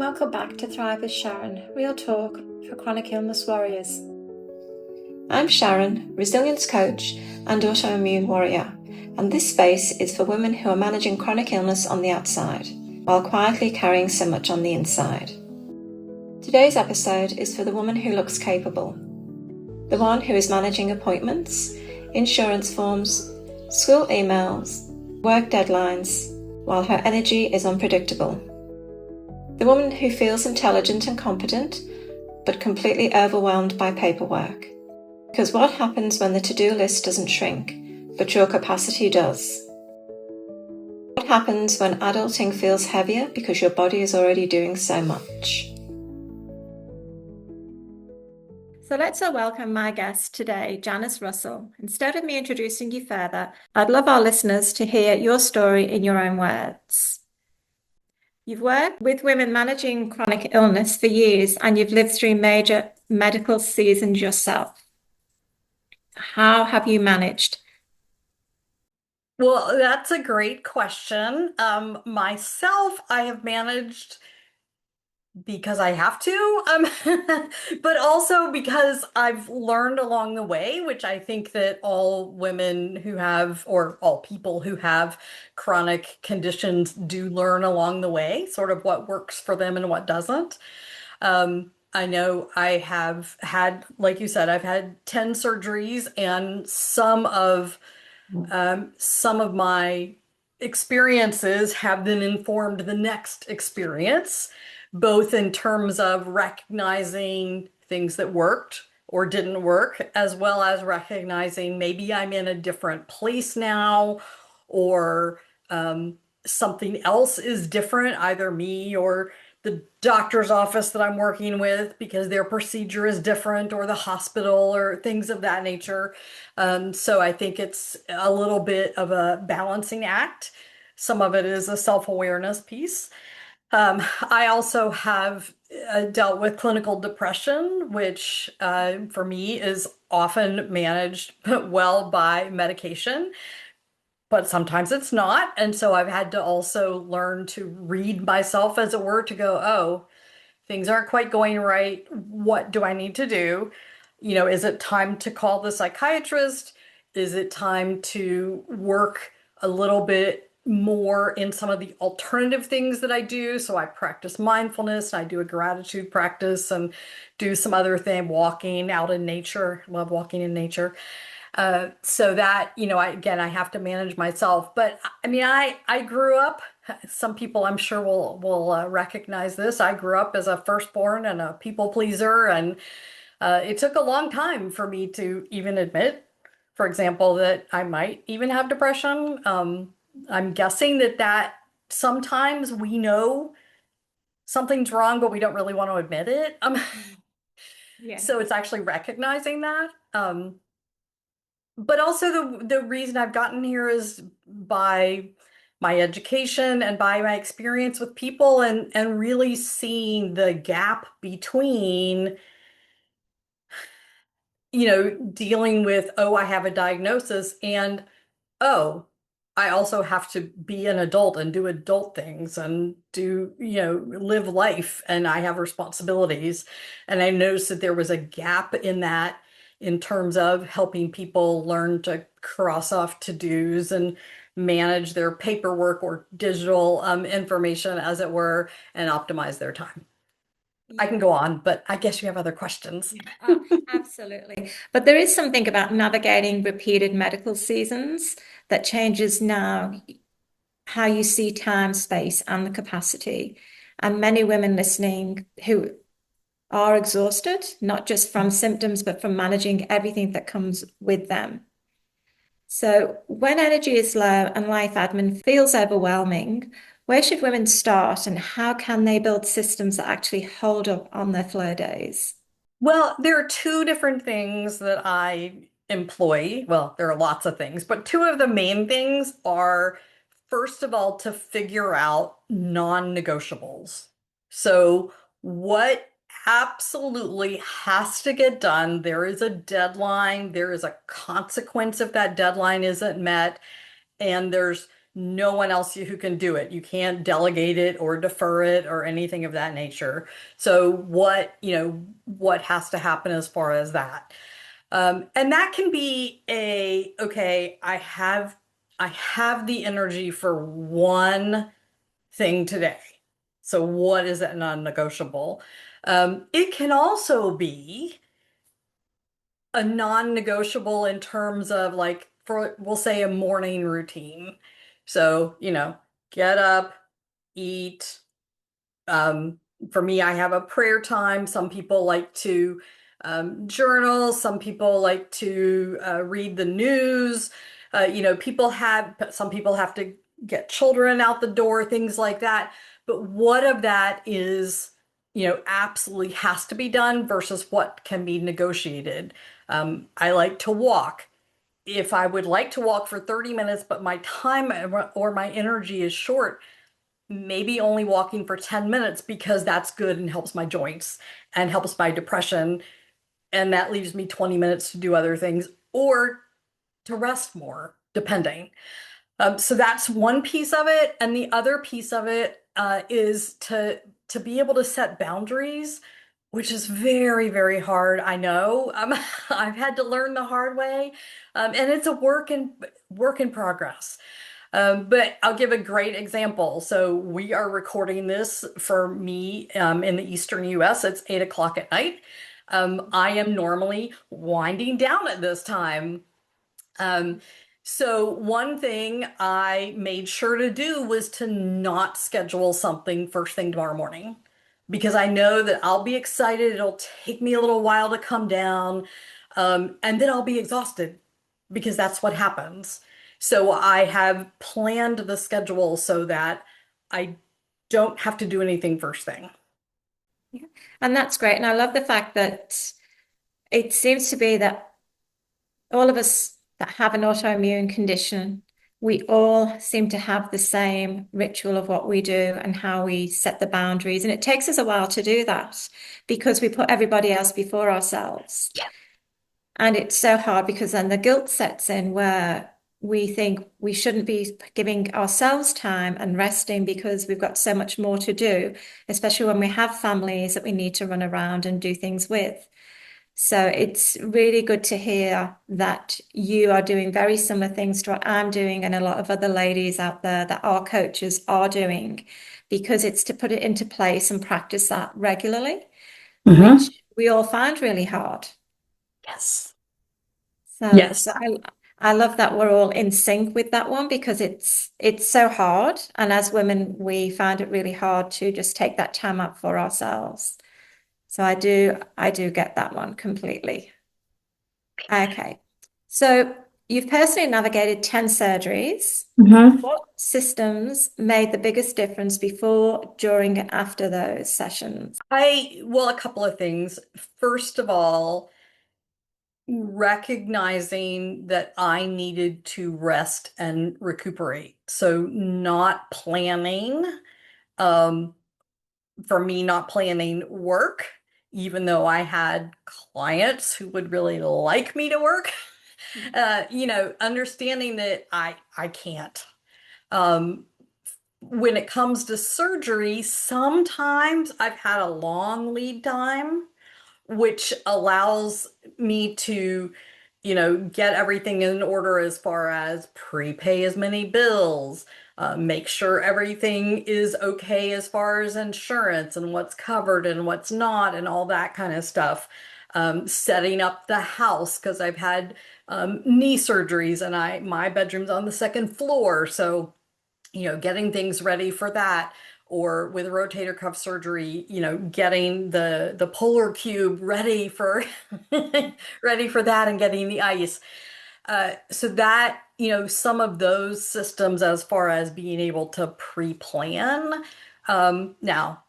Welcome back to Thrive with Sharon, real talk for chronic illness warriors. I'm Sharon, resilience coach and autoimmune warrior, and this space is for women who are managing chronic illness on the outside, while quietly carrying so much on the inside. Today's episode is for the woman who looks capable, the one who is managing appointments, insurance forms, school emails, work deadlines, while her energy is unpredictable. The woman who feels intelligent and competent, but completely overwhelmed by paperwork. Because what happens when the to-do list doesn't shrink, but your capacity does? What happens when adulting feels heavier because your body is already doing so much? So let's welcome my guest today, Janice Russell. Instead of me introducing you further, I'd love our listeners to hear your story in your own words. You've worked with women managing chronic illness for years, and you've lived through major medical seasons yourself. How have you managed? Well, that's a great question. Myself, I have managed because I have to, but also because I've learned along the way, which I think that all women who have, or all people who have chronic conditions do learn along the way, sort of what works for them and what doesn't. I know I have had, like you said, I've had 10 surgeries, and some of my experiences have then informed the next experience, both in terms of recognizing things that worked or didn't work, as well as recognizing maybe I'm in a different place now, or something else is different, either me or the doctor's office that I'm working with, because their procedure is different, or the hospital, or things of that nature. So I think it's a little bit of a balancing act. Some of it is a self-awareness piece. I also have dealt with clinical depression, which for me is often managed well by medication, but sometimes it's not. And so I've had to also learn to read myself, as it were, to go, oh, things aren't quite going right. What do I need to do? Is it time to call the psychiatrist? Is it time to work a little bit more in some of the alternative things that I do? So I practice mindfulness, I do a gratitude practice, and do some other thing, walking out in nature. Love walking in nature. So that, I have to manage myself. But I mean, I grew up, some people I'm sure will recognize this. I grew up as a firstborn and a people pleaser, and it took a long time for me to even admit, for example, that I might even have depression. I'm guessing that sometimes we know something's wrong, but we don't really want to admit it. Yeah. So it's actually recognizing that. But also the reason I've gotten here is by my education and by my experience with people, and really seeing the gap between, dealing with, oh, I have a diagnosis, and oh, I also have to be an adult and do adult things and do, live life, and I have responsibilities. And I noticed that there was a gap in that, in terms of helping people learn to cross off to-dos and manage their paperwork or digital information, as it were, and optimize their time. I can go on, but I guess you have other questions. Absolutely. But there is something about navigating repeated medical seasons that changes now how you see time, space, and the capacity. And many women listening who are exhausted, not just from symptoms, but from managing everything that comes with them. So when energy is low and life admin feels overwhelming, where should women start, and how can they build systems that actually hold up on their flow days? Well, there are two different things that I employ. Well, there are lots of things, but two of the main things are, first of all, to figure out non-negotiables. So what absolutely has to get done? There is a deadline, there is a consequence if that deadline isn't met, and there's no one else who can do it. You can't delegate it or defer it or anything of that nature. So what has to happen as far as that? And that can be okay, I have the energy for one thing today. So what is that non-negotiable? It can also be a non-negotiable in terms of like for we'll say a morning routine. So, get up, eat. Um, for me, I have a prayer time. Some people like to journal. Some people like to read the news. Some people have to get children out the door, things like that. But what of that is, absolutely has to be done versus what can be negotiated? I like to walk. If I would like to walk for 30 minutes, but my time or my energy is short, maybe only walking for 10 minutes because that's good and helps my joints and helps my depression. And that leaves me 20 minutes to do other things or to rest more, depending. So that's one piece of it. And the other piece of it is to be able to set boundaries, which is very, very hard. I know. I've had to learn the hard way. And it's a work in progress. But I'll give a great example. So we are recording this for me in the Eastern US. It's 8 o'clock at night. I am normally winding down at this time. Um, so one thing I made sure to do was to not schedule something first thing tomorrow morning because I know that I'll be excited. It'll take me a little while to come down, and then I'll be exhausted because that's what happens. So I have planned the schedule so that I don't have to do anything first thing. Yeah. And that's great. And I love the fact that it seems to be that all of us that have an autoimmune condition, we all seem to have the same ritual of what we do and how we set the boundaries. And it takes us a while to do that because we put everybody else before ourselves. And it's so hard because then the guilt sets in where we think we shouldn't be giving ourselves time and resting because we've got so much more to do, especially when we have families that we need to run around and do things with. So it's really good to hear that you are doing very similar things to what I'm doing and a lot of other ladies out there that our coaches are doing, because it's to put it into place and practice that regularly, Hmm. which we all find really hard. Yes. So, Yes. so I love that we're all in sync with that one because it's so hard. And as women, we find it really hard to just take that time up for ourselves. So I do get that one completely. Okay. So you've personally navigated 10 surgeries. Hmm. What systems made the biggest difference before, during, and after those sessions? Well, a couple of things. First of all, recognizing that I needed to rest and recuperate. So not planning, um, for me, not planning work, even though I had clients who would really like me to work, understanding that I can't. Um, when it comes to surgery, sometimes I've had a long lead time which allows me to, get everything in order as far as prepay as many bills, make sure everything is okay as far as insurance and what's covered and what's not, and all that kind of stuff. Setting up the house because I've had knee surgeries and my bedroom's on the second floor, so getting things ready for that, or with rotator cuff surgery, getting the polar cube ready for ready for that and getting the ice. So that, some of those systems as far as being able to pre-plan. Now,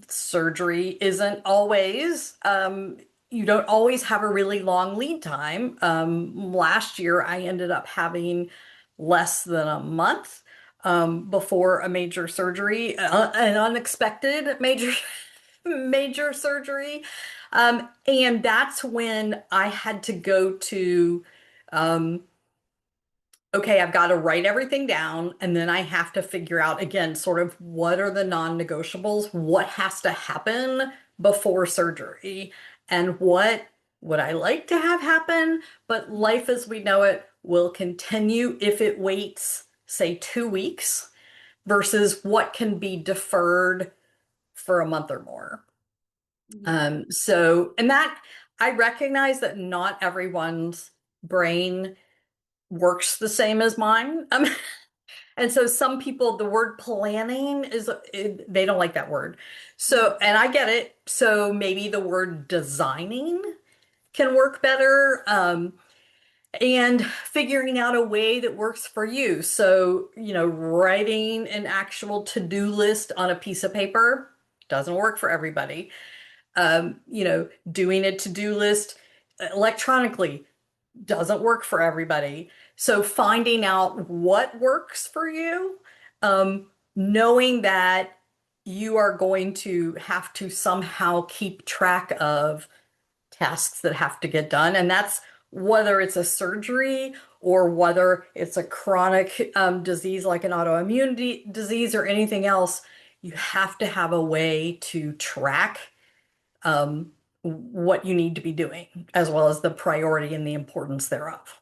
surgery isn't always, you don't always have a really long lead time. Last year, I ended up having less than a month before a major surgery, an unexpected major surgery. And that's when I had to go to um, okay, I've got to write everything down, and then I have to figure out again, sort of what are the non-negotiables, what has to happen before surgery, and what would I like to have happen, but life as we know it will continue if it waits, say, 2 weeks, versus what can be deferred for a month or more. Yeah. And that I recognize that not everyone's brain works the same as mine. And so some people, the word planning they don't like that word. So, and I get it. So maybe the word designing can work better. And figuring out a way that works for you. So, writing an actual to-do list on a piece of paper doesn't work for everybody. Doing a to-do list electronically doesn't work for everybody. So finding out what works for you, knowing that you are going to have to somehow keep track of tasks that have to get done. And that's whether it's a surgery or whether it's a chronic disease like an autoimmune disease or anything else, you have to have a way to track what you need to be doing, as well as the priority and the importance thereof.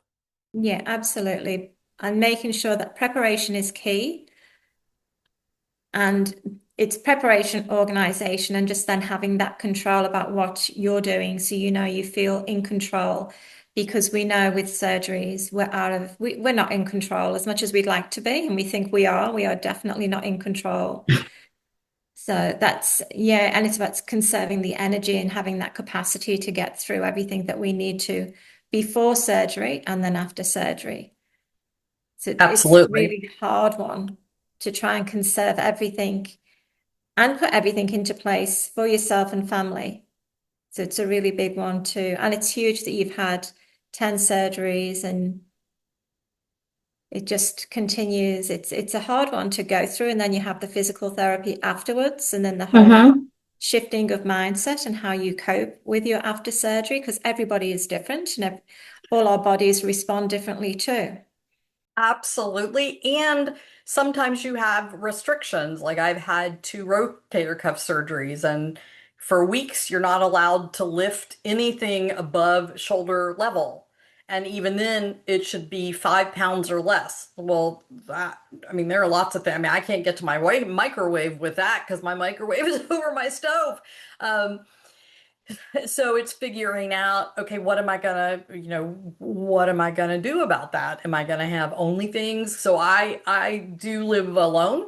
Yeah, absolutely. And making sure that preparation is key, and it's preparation, organization, and just then having that control about what you're doing. So, you feel in control, because we know with surgeries, we're not in control as much as we'd like to be. And we think we are definitely not in control. So yeah, and it's about conserving the energy and having that capacity to get through everything that we need to before surgery and then after surgery. So it's a Absolutely. really hard one to try and conserve everything and put everything into place for yourself and family. So it's a really big one too. And it's huge that you've had 10 surgeries, and it just continues. It's a hard one to go through. And then you have the physical therapy afterwards, and then the whole Hmm. shifting of mindset and how you cope with your after surgery, because everybody is different and all our bodies respond differently too. Absolutely. And sometimes you have restrictions. Like I've had two rotator cuff surgeries, and for weeks, you're not allowed to lift anything above shoulder level. And even then, it should be 5 pounds or less. Well, there are lots of things. I can't get to my microwave with that because my microwave is over my stove. Um, so it's figuring out, okay, what am I gonna do about that? Am I gonna have only things? So I do live alone.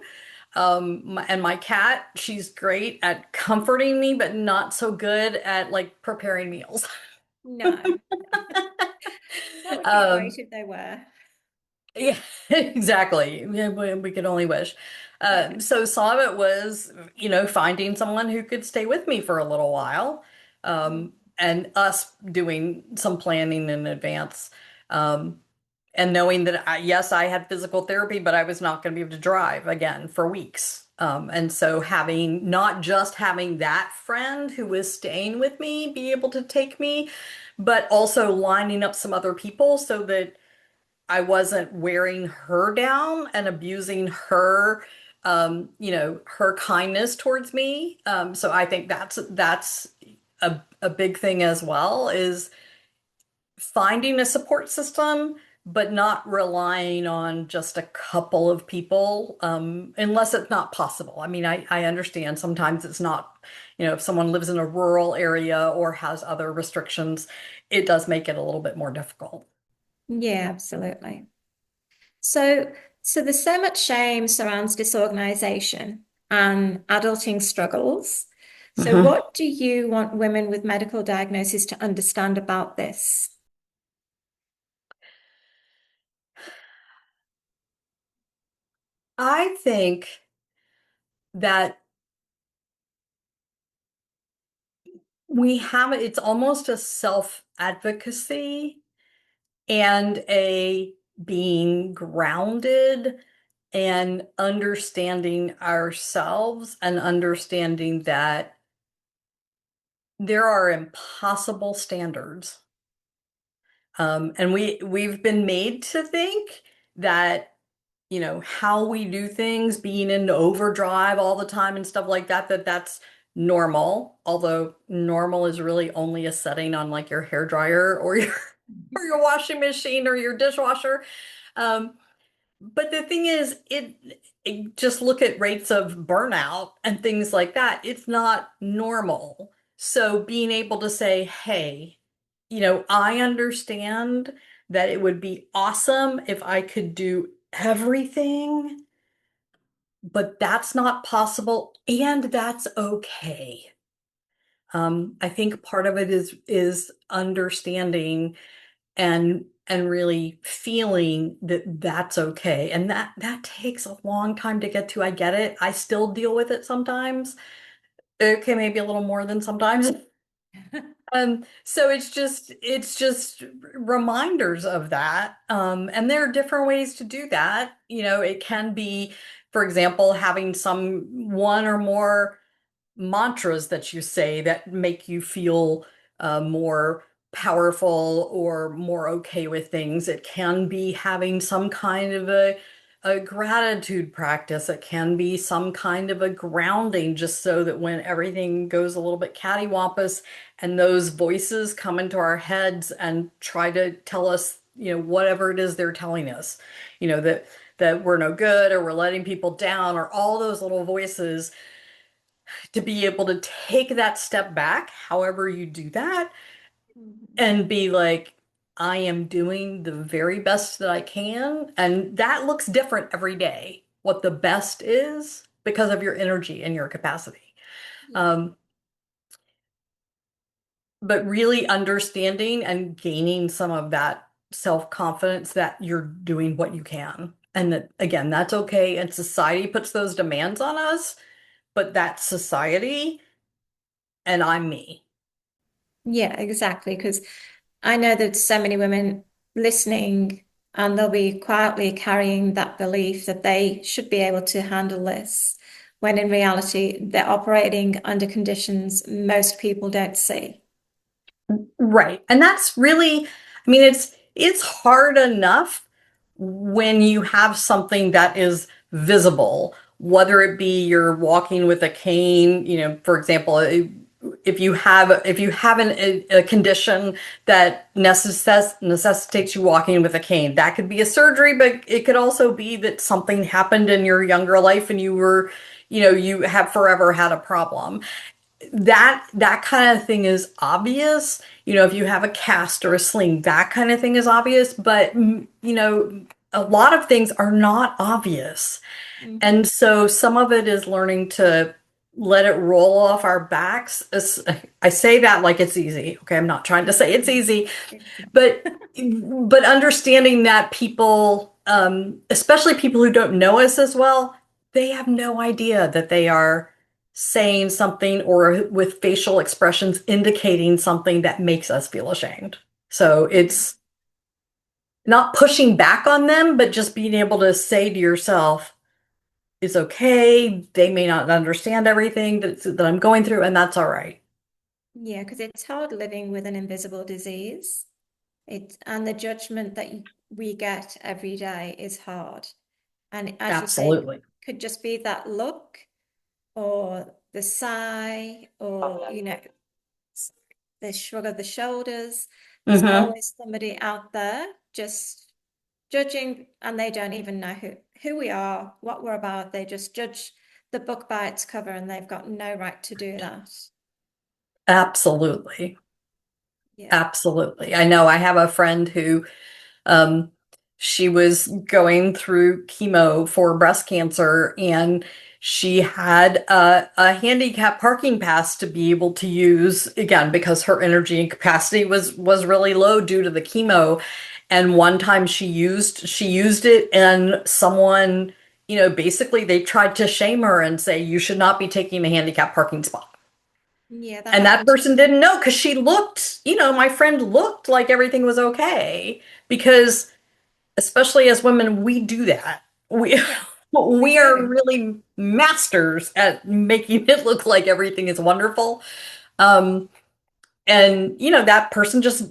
And my cat, she's great at comforting me, but not so good at like preparing meals. No, that would be great Um, if they were. yeah, exactly. Yeah, we could only wish. Yeah. So some of it was, finding someone who could stay with me for a little while, and us doing some planning in advance, and knowing that yes, I had physical therapy, but I was not going to be able to drive again for weeks. And so not just having that friend who was staying with me be able to take me, but also lining up some other people so that I wasn't wearing her down and abusing her kindness towards me. So I think that's a big thing as well, is finding a support system, but not relying on just a couple of people, unless it's not possible. I understand sometimes it's not, if someone lives in a rural area or has other restrictions, it does make it a little bit more difficult. Yeah, absolutely. So, so there's so much shame surrounds disorganization and adulting struggles. So, Mhm. what do you want women with medical diagnosis to understand about this? I think that it's almost a self-advocacy and a being grounded and understanding ourselves and understanding that there are impossible standards. And we've been made to think that, how we do things, being in overdrive all the time and stuff like that, that's normal. Although normal is really only a setting on like your hair dryer or your or your washing machine or your dishwasher. Um, but the thing is, just look at rates of burnout and things like that. It's not normal. So being able to say, hey, I understand that it would be awesome if I could do everything, but that's not possible, and that's okay. I think part of it is understanding and really feeling that that's okay. And that takes a long time to get to. I get it. I still deal with it sometimes. Okay, maybe a little more than sometimes. So it's just reminders of that. And there are different ways to do that. It can be, for example, having some one or more mantras that you say that make you feel more powerful or more okay with things. It can be having some kind of a gratitude practice. It can be some kind of a grounding, just so that when everything goes a little bit cattywampus and those voices come into our heads and try to tell us, whatever it is they're telling us, that we're no good or we're letting people down, or all those little voices, to be able to take that step back, however you do that, and be like, I am doing the very best that I can. And that looks different every day, what the best is, because of your energy and your capacity. Yeah. Um, but really understanding and gaining some of that self-confidence that you're doing what you can. And that, again, that's okay. And society puts those demands on us, but that's society, and I'm me. Yeah, exactly. Because I know there's so many women listening and they'll be quietly carrying that belief that they should be able to handle this, when in reality, they're operating under conditions most people don't see. Right. And that's really, I mean, it's hard enough when you have something that is visible, whether it be you're walking with a cane, for example, if you have a condition that necessitates you walking with a cane, that could be a surgery, but it could also be that something happened in your younger life and you have forever had a problem. That kind of thing is obvious. If you have a cast or a sling, that kind of thing is obvious. But a lot of things are not obvious. Mhm. And so some of it is learning to let it roll off our backs. I say that like it's easy. Okay, I'm not trying to say it's easy, It's but understanding that people, especially people who don't know us as well, they have no idea that they are saying something or with facial expressions indicating something that makes us feel ashamed. So it's not pushing back on them, but just being able to say to yourself, it's okay. They may not understand everything that I'm going through, and that's all right. Yeah, because it's hard living with an invisible disease. And the judgment that we get every day is hard. And as you say, Absolutely. could just be that look or the sigh or, the shrug of the shoulders. There's Hmm. always somebody out there just judging, and they don't even know who we are, what we're about. They just judge the book by its cover, and they've got no right to do that. Absolutely. Yeah. Absolutely. I know I have a friend who Um, she was going through chemo for breast cancer, and she had a handicap parking pass to be able to use, again, because her energy and capacity was really low due to the chemo. And one time she used it, and someone, basically they tried to shame her and say, you should not be taking a handicap parking spot. Yeah, that And that happened to person didn't know, because she looked, my friend looked like everything was okay, because especially as women, we do that. We yeah, we we are do. really masters at making it look like everything is wonderful. Um, and that person just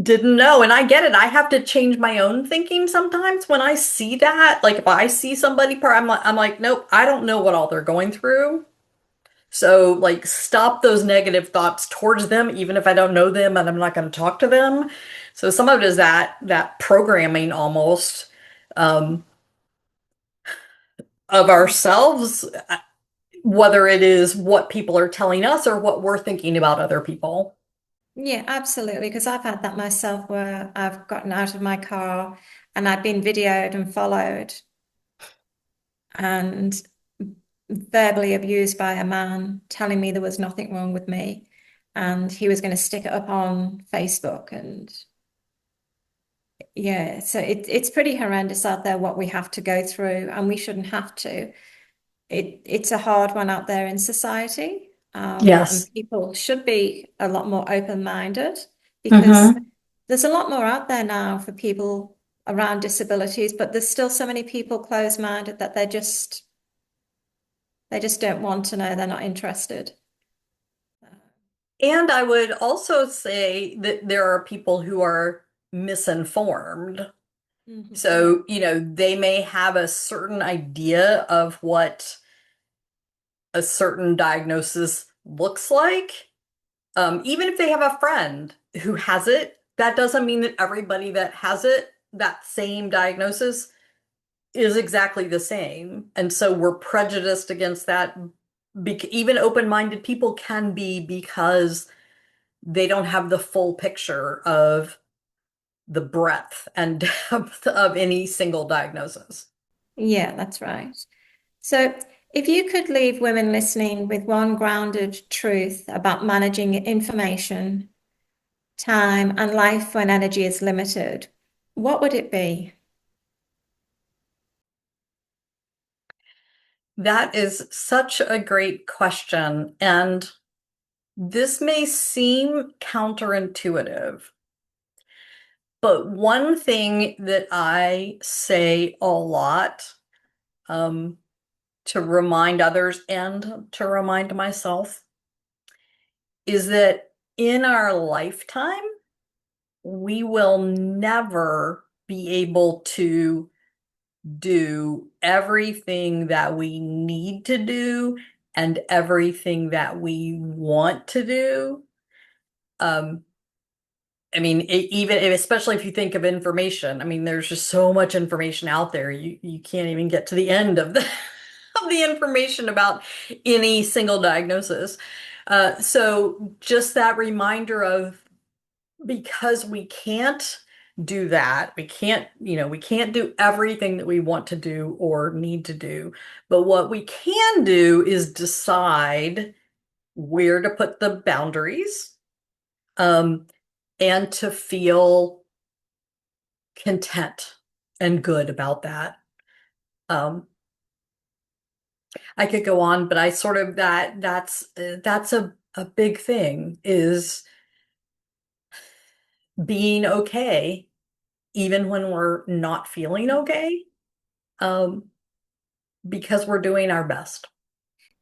Didn't know. And I get it. I have to change my own thinking sometimes when I see that. Like if I see somebody, I'm like, nope, I don't know what all they're going through. So like stop those negative thoughts towards them, even if I don't know them and I'm not going to talk to them. So some of it is that programming almost um, of ourselves, whether it is what people are telling us or what we're thinking about other people. Yeah, absolutely. Because I've had that myself where I've gotten out of my car and I've been videoed and followed and verbally abused by a man telling me there was nothing wrong with me and he was going to stick it up on Facebook. And yeah, so it's pretty horrendous out there what we have to go through, and we shouldn't have to. It's a hard one out there in society, and Yes. people should be a lot more open-minded because Hmm. there's a lot more out there now for people around disabilities, but there's still so many people closed-minded that they just don't want to know, they're not interested. And I would also say that there are people who are misinformed. Yeah. So, they may have a certain idea of what a certain diagnosis looks like. Even if they have a friend who has it, that doesn't mean that everybody that has it, that same diagnosis, is exactly the same. And so we're prejudiced against that. Even open-minded people can be because they don't have the full picture of the breadth and depth of any single diagnosis. Yeah, that's right. So, if you could leave women listening with one grounded truth about managing information, time, and life when energy is limited, what would it be? That is such a great question. And this may seem counterintuitive, but one thing that I say a lot, um, to remind others and to remind myself is that in our lifetime, we will never be able to do everything that we need to do and everything that we want to do. Um, I mean, even especially if you think of information, I mean, there's just so much information out there. You can't even get to the end of the of the information about any single diagnosis. So just that reminder of because we can't do that, we can't do everything that we want to do or need to do. But what we can do is decide where to put the boundaries, um, and to feel content and good about that. Um, I could go on, but I sort of that's a big thing is being okay even when we're not feeling okay, um, because we're doing our best.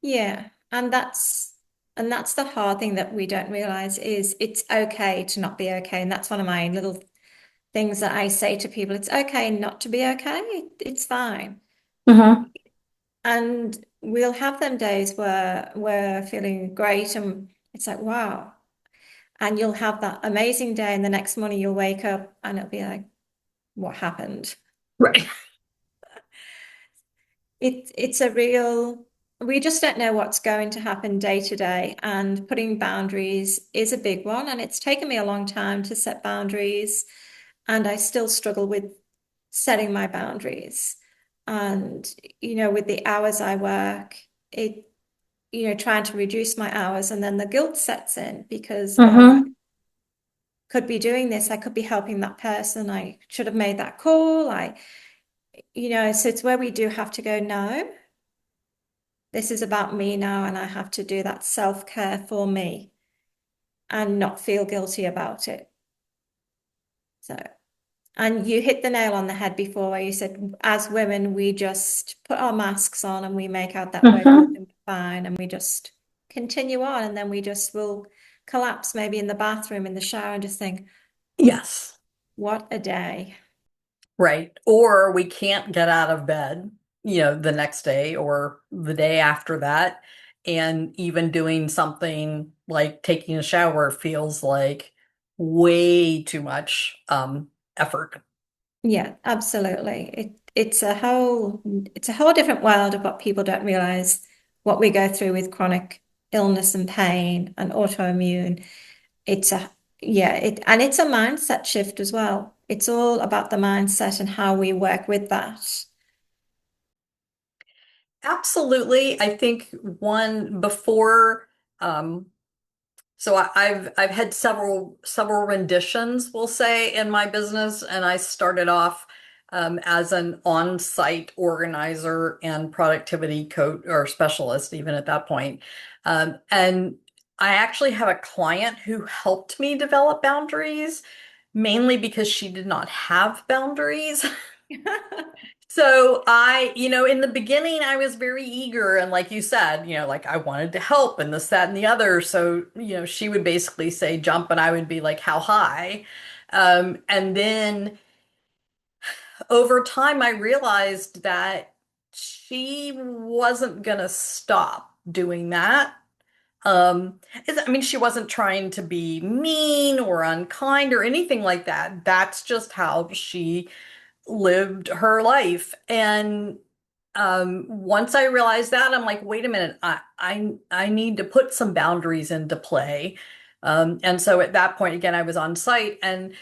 Yeah, and that's the hard thing that we don't realize is it's okay to not be okay. And that's one of my little things that I say to people. It's okay not to be okay. It's fine. Hmm. And we'll have them days where we're feeling great and it's like, wow. And you'll have that amazing day, and the next morning you'll wake up and it'll be like, what happened? Right. It's a real, we just don't know what's going to happen day to day. And putting boundaries is a big one. And it's taken me a long time to set boundaries. And I still struggle with setting my boundaries. And, with the hours I work, trying to reduce my hours, and then the guilt sets in because, oh, I Hmm. could be doing this, I could be helping that person, I should have made that call. So it's where we do have to go, no, this is about me now, and I have to do that self-care for me and not feel guilty about it. So, and you hit the nail on the head before where you said, as women, we just put our masks on and we make out that we're good Hmm. and fine, and we just continue on, and then we just will collapse maybe in the bathroom, in the shower, and just think, Yes. What a day. Right. Or we can't get out of bed, the next day or the day after that. And even doing something like taking a shower feels like way too much effort. Yeah, absolutely. It's a whole different world of what people don't realize what we go through with chronic illness and pain and autoimmune. It's a yeah, it's a mindset shift as well. It's all about the mindset and how we work with that. Absolutely. I think one before um so I've had several renditions, we'll say, in my business, and I started off as an on-site organizer and productivity coach or specialist, even at that point. And I actually have a client who helped me develop boundaries, mainly because she did not have boundaries. So in the beginning, I was very eager. And like you said, like I wanted to help and this, that, and the other. So, she would basically say jump and I would be like, how high? And then over time, I realized that she wasn't gonna stop doing that. I mean, she wasn't trying to be mean or unkind or anything like that. That's just how she lived her life. And once I realized that, I'm like, wait a minute, I need to put some boundaries into play. And so at that point, again, I was on site and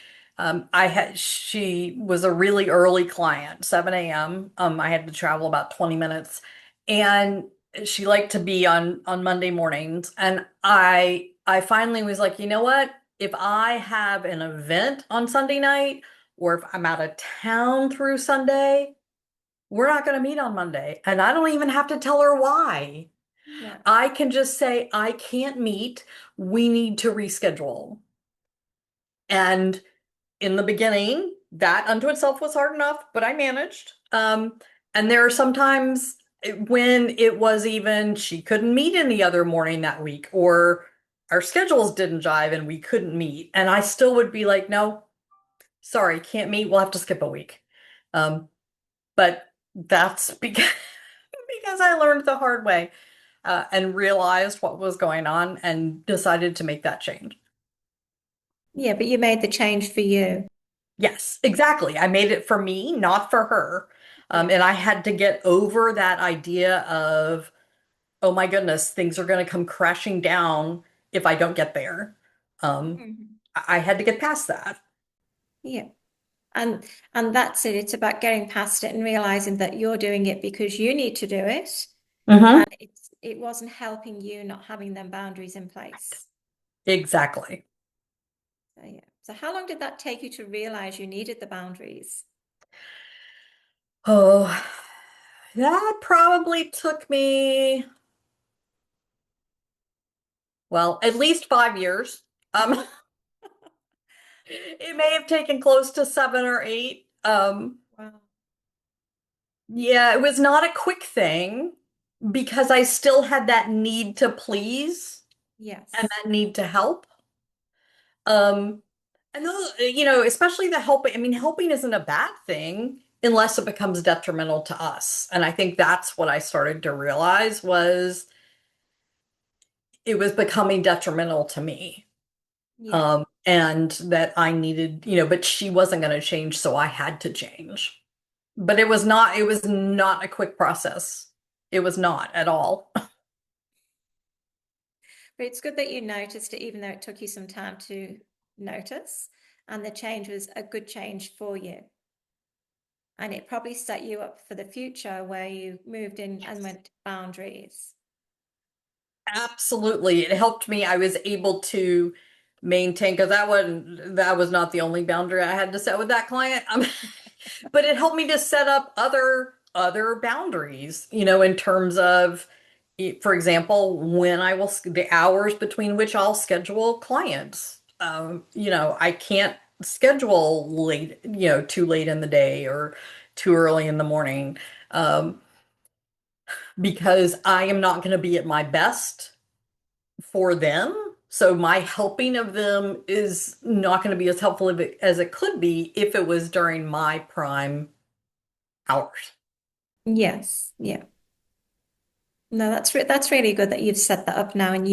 she was a really early client, 7 a.m. I had to travel about 20 minutes. And she liked to be on Monday mornings. And I finally was like, you know what? If I have an event on Sunday night, or if I'm out of town through Sunday, we're not going to meet on Monday. And I don't even have to tell her why. Yeah. I can just say, I can't meet. We need to reschedule. And in the beginning, that unto itself was hard enough, but I managed. And there are sometimes when it was even she couldn't meet any other morning that week, or our schedules didn't jive and we couldn't meet. And I still would be like, no, sorry, can't meet. We'll have to skip a week. Um, but that's because because I learned the hard way and realized what was going on and decided to make that change. Yeah, but you made the change for you. Yes, exactly. I made it for me, not for her. Yeah. And I had to get over that idea of, oh my goodness, things are going to come crashing down if I don't get there. Um, Mhm. I had to get past that. Yeah. And and that's it. It's about getting past it and realizing that you're doing it because you need to do it. And Hmm. it wasn't helping you not having them boundaries in place. Exactly. So yeah. So how long did that take you to realize you needed the boundaries? Oh, that probably took me, well, at least 5 years. Um, it may have taken close to 7 or 8. Wow. Yeah, it was not a quick thing because I still had that need to please and Yes. that need to help. Um, and those, especially the helping, I mean, helping isn't a bad thing unless it becomes detrimental to us. And I think that's what I started to realize was it was becoming detrimental to me. Yeah. And that I needed, but she wasn't going to change, so I had to change. But it was not a quick process. It was not at all. But it's good that you noticed it, even though it took you some time to notice. And the change was a good change for you. And it probably set you up for the future where you moved in and Yes. went boundaries. Absolutely. It helped me. I was able to maintain because that was not the only boundary I had to set with that client. But it helped me to set up other boundaries, in terms of, for example, when I will the hours between which I'll schedule clients. I can't schedule late, too late in the day or too early in the morning, um, because I am not going to be at my best for them. So my helping of them is not going to be as helpful as it could be if it was during my prime hours. Yes. Yeah. No, that's really good that you've set that up now and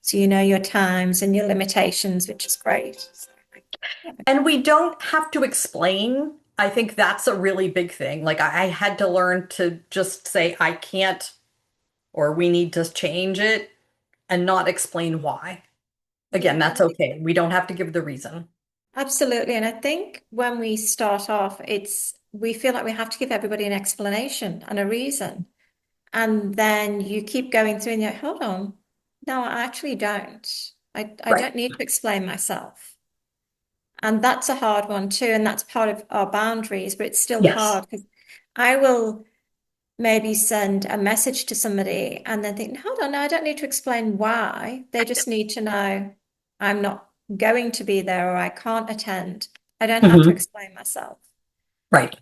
so you know your times and your limitations, which is great. And we don't have to explain. I think that's a really big thing. Like I had to learn to just say, I can't, or we need to change it and not explain why. Again, Yeah, that's okay. We don't have to give the reason. absolutely. And I think when we start off, we feel like we have to give everybody an explanation and a reason. And then you keep going through and you're like, hold on. No, I actually don't. I Right. don't need to explain myself. And that's a hard one too. And that's part of our boundaries, but it's still Yes. hard because I will maybe send a message to somebody and then think, hold on, no, I don't need to explain why. They just need to know I'm not going to be there or I can't attend. I don't have to Mhm. explain myself. Right.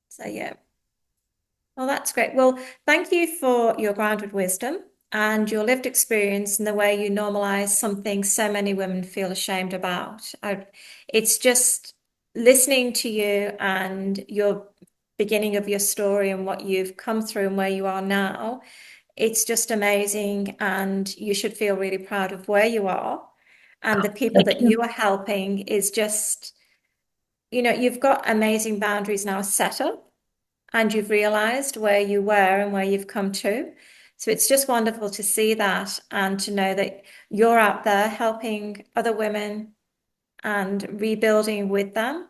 So, yeah. Well, that's great. Well, thank you for your grounded wisdom and your lived experience and the way you normalize something so many women feel ashamed about. It's just listening to you and your beginning of your story and what you've come through and where you are now. It's just amazing. And you should feel really proud of where you are. And the people Thank that you. you are helping is just, you've got amazing boundaries now set up and you've realized where you were and where you've come to. So it's just wonderful to see that and to know that you're out there helping other women and rebuilding with them.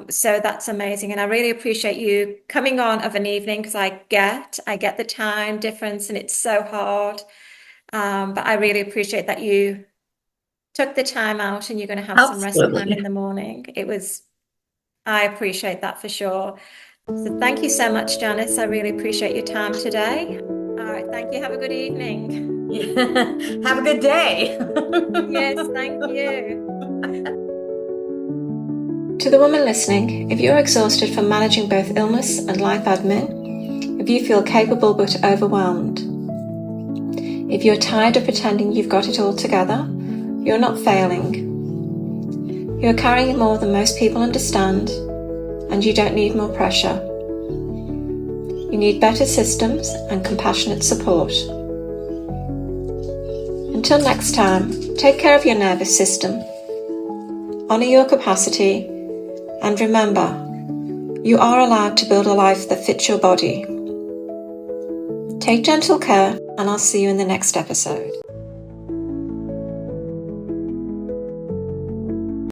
So that's amazing. And I really appreciate you coming on of an evening because I get the time difference and it's so hard. But I really appreciate that you took the time out and you're going to have some rest time Absolutely. in the morning. I appreciate that for sure. So thank you so much, Janice. I really appreciate your time today. All right, thank you. Have a good evening. Yeah. Have a good day. Yes, thank you. To the woman listening, if you're exhausted from managing both illness and life admin, if you feel capable but overwhelmed, if you're tired of pretending you've got it all together, you're not failing. You're carrying more than most people understand, and you don't need more pressure. You need better systems and compassionate support. Until next time, take care of your nervous system, honour your capacity, and remember, you are allowed to build a life that fits your body. Take gentle care, and I'll see you in the next episode.